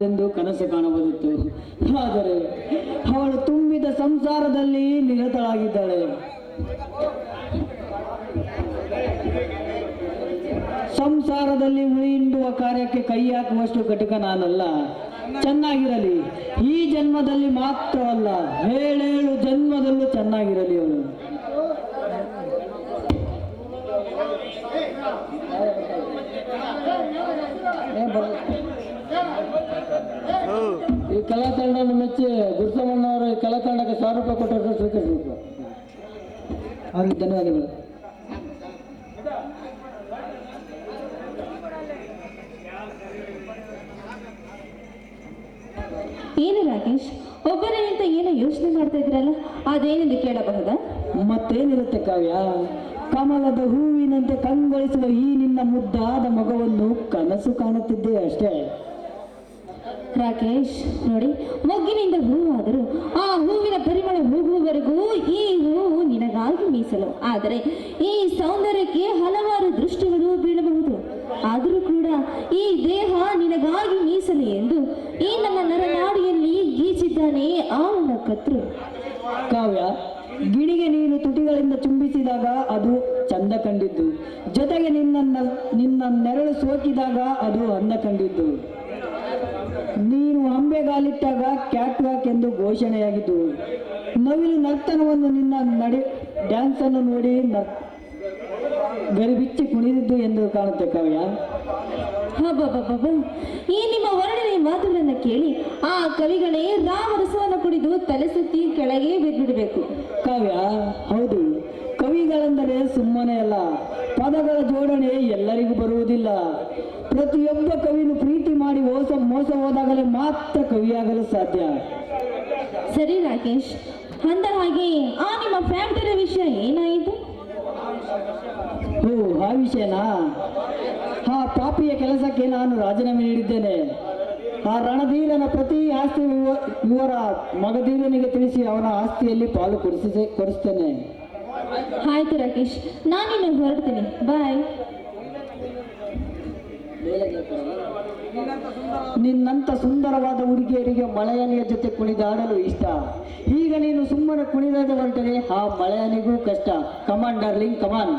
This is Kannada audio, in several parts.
ಎಂದು ಕನಸು ಕಾಣಬಹುದಿತ್ತು. ಆದರೆ ಅವಳು ತುಂಬಿದ ಸಂಸಾರದಲ್ಲಿ ನಿರತಳಾಗಿದ್ದಾಳೆ. ಸಂಸಾರದಲ್ಲಿ ಉಳಿಯಿಂಡುವ ಕಾರ್ಯಕ್ಕೆ ಕೈ ಹಾಕುವಷ್ಟು ಘಟಕ ನಾನಲ್ಲ. ಚೆನ್ನಾಗಿರಲಿ, ಈ ಜನ್ಮದಲ್ಲಿ ಮಾತ್ರವಲ್ಲ, 7 ಜನ್ಮದಲ್ಲೂ ಚೆನ್ನಾಗಿರಲಿ ಅವಳು. ಈ ಕಲಾತಂಡವನ್ನು ಮೆಚ್ಚಿ ಗುರುಸಮ್ಮಣ್ಣವರು ಈ ಕಲಾತಂಡಕ್ಕೆ 1000 ರೂಪಾಯಿ ಕೊಟ್ಟರೆ ಸ್ವೀಕರಿಸಬೇಕು. ಅವ್ರಿಗೆ ಧನ್ಯವಾದಗಳು. ಏನು ರಾಕೇಶ್, ಒಬ್ಬರೇ ಅಂತ ಏನೋ ಯೋಚನೆ ಮಾಡ್ತಾ ಇದ್ರಲ್ಲ, ಅದೇನೆಂದು ಕೇಳಬಹುದಾ? ಮತ್ತೇನಿರುತ್ತೆ ಕಾವ್ಯ, ಕಮಲದ ಹೂವಿನಂತೆ ಕಂಗೊಳಿಸುವ ಈ ನಿನ್ನ ಮುದ್ದಾದ ಮಗವನ್ನು ಕನಸು ಕಾಣುತ್ತಿದ್ದೆ ಅಷ್ಟೇ. ರಾಕೇಶ್ ನೋಡಿ, ಮೊಗ್ಗಿನಿಂದ ಹೂವಾದರೂ ಆ ಹೂವಿನ ಪರಿಮಳ ಹೋಗುವವರೆಗೂ ಈ ಹೂವು ನಿನಗಾಗಿ ಮೀಸಲು. ಆದರೆ ಈ ಸೌಂದರ್ಯಕ್ಕೆ ಹಲವಾರು ದೃಷ್ಟಿಗಳು ಬೀಳಬಹುದು. ಆದರೂ ಕೂಡ ಈ ದೇಹ ನಿನಗಾಗಿ ಮೀಸಲು ಎಂದು ಈ ನನ್ನ ನರನಾಡಿಯಲ್ಲಿ ಗೀಚಿದ್ದಾನೆ ಆ ನನ್ನ ಕತ್ರು. ಕಾವ್ಯ, ಗಿಣಿಗೆ ನೀನು ತುಟಿಗಳಿಂದ ಚುಂಬಿಸಿದಾಗ ಅದು ಚಂದ ಕಂಡಿದ್ದು, ಜೊತೆಗೆ ನಿನ್ನ ನೆರಳು ಸೋಕಿದಾಗ ಅದು ಅಂದ ಕಂಡಿದ್ದು. ನೀನು ಅಂಬೆಗಾಲಿಟ್ಟಾಗ ಕ್ಯಾಟ್ ವಾಕ್ ಎಂದು ಘೋಷಣೆಯಾಗಿದ್ದು, ನವಿಲು ನರ್ತನವನ್ನು ನಿನ್ನ ಡ್ಯಾನ್ಸ್ ಅನ್ನು ನೋಡಿ ಗರಿಬಿಚ್ಚಿ ಕುಣಿದಿದ್ದು ಎಂದು ಕಾಣುತ್ತೆ ಕಾವ್ಯ. ಹಬ್ಬ, ಈ ನಿಮ್ಮ ವರ್ಣನೆ ಮಾತುಗಳನ್ನು ಕೇಳಿ ಆ ಕವಿಗಳೇ ರಾಮರಸವನ್ನು ಕುಡಿದು ತಲೆ ಸುತ್ತಿ ಕೆಳಗೆ ಬಿದ್ದುಬಿಡಬೇಕು. ಕಾವ್ಯ, ಹೌದು, ಕವಿಗಳೆಂದರೆ ಸುಮ್ಮನೆ ಅಲ್ಲ, ಪದಗಳ ಜೋಡಣೆ ಎಲ್ಲರಿಗೂ ಬರುವುದಿಲ್ಲ. ಪ್ರತಿಯೊಬ್ಬ ಕವಿನು ಪ್ರೀತಿ ಮಾಡಿ ಮೋಸ ಹೋದಾಗಲೇ ಮಾತ್ರ ಕವಿಯಾಗಲು ಸಾಧ್ಯ. ಸರಿ ರಾಕೇಶ್, ಅಂದ ಹಾಗೆ ಆ ನಿಮ್ಮ ಫ್ಯಾಕ್ಟರಿ ವಿಷಯ ಏನಾಯಿತು? ಓ, ಆ ವಿಷಯನಾ? ಆ ಪಾಪಿಯ ಕೆಲಸಕ್ಕೆ ನಾನು ರಾಜೀನಾಮೆ ನೀಡಿದ್ದೇನೆ. ಆ ರಣಧೀರನ ಪ್ರತಿ ಆಸ್ತಿ ಇವರ ಮಗಧೀರನಿಗೆ ತಿಳಿಸಿ ಅವನ ಆಸ್ತಿಯಲ್ಲಿ ಪಾಲು ಕೊಡಿಸ್ತೇನೆ. ಆಯ್ತು ರಾಕೇಶ್, ನಾನಿನ್ನು ಹೊರಡ್ತೀನಿ. ಬಾಯ್. ನಿನ್ನಂತ ಸುಂದರವಾದ ಹುಡುಗಿಯರಿಗೆ ಮಳೆಯನಿಯ ಜೊತೆ ಕುಣಿದಾಡಲು ಇಷ್ಟ. ಈಗ ನೀನು ಸುಮ್ಮನೆ ಕುಣಿದಾಡ ಹೊರಟರೆ ಆ ಮಳೆಯನಿಗೂ ಕಷ್ಟ. ಕಮಾನ್ ಡಾರ್ಲಿಂಗ್, ಕಮಾನ್.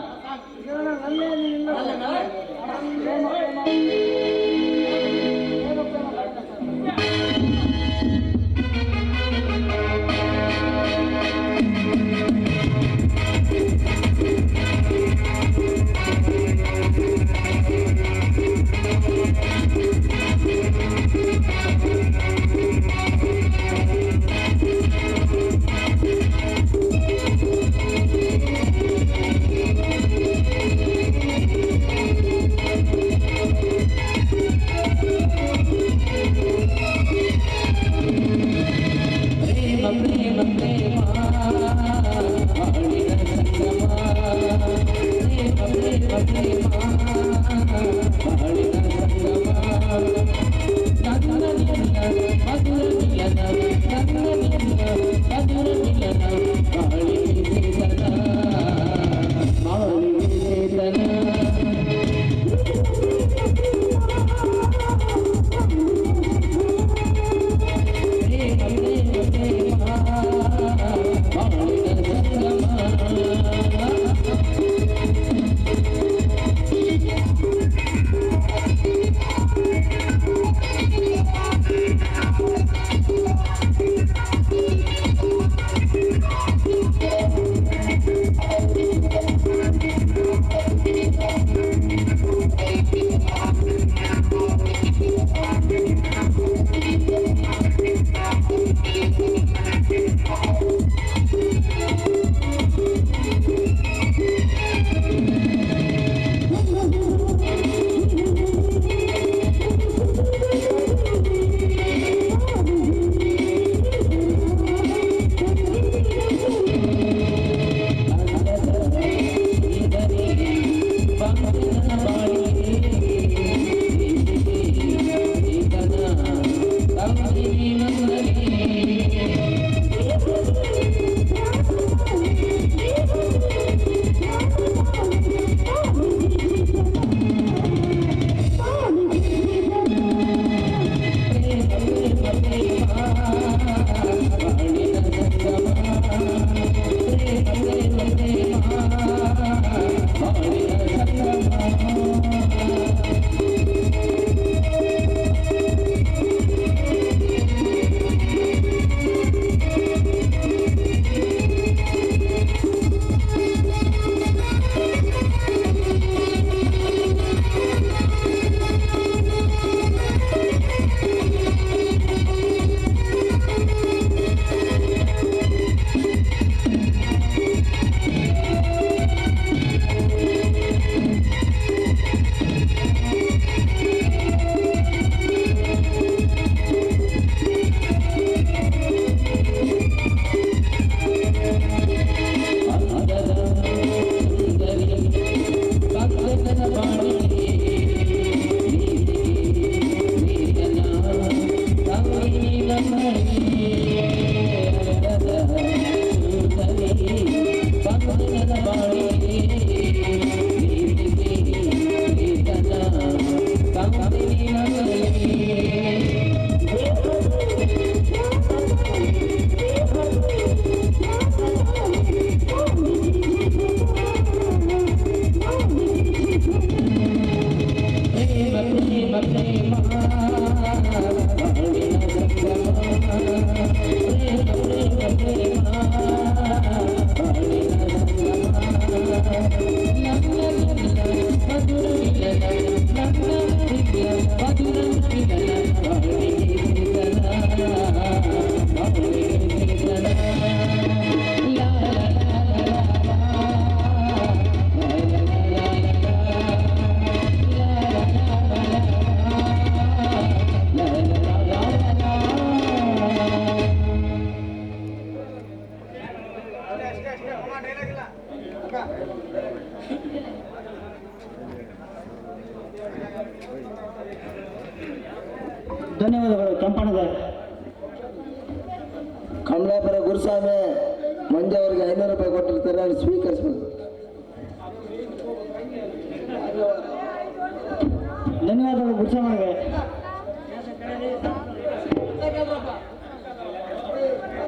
ಧನ್ಯವಾದಗಳು ಕೆಂಪಣ್ಣಗ. ಕಮಲಾಪುರ ಗುರುಸ್ವಾಮಿ ಮಂಜು ಅವರಿಗೆ 500 ರೂಪಾಯಿ ಕೊಟ್ಟಿರ್ತಾರೆ, ಅವ್ರು ಸ್ವೀಕರಿಸ್ಬೇಕು. ಧನ್ಯವಾದಗಳು ಗುರುಸ್ವಾಮಿಗೆ.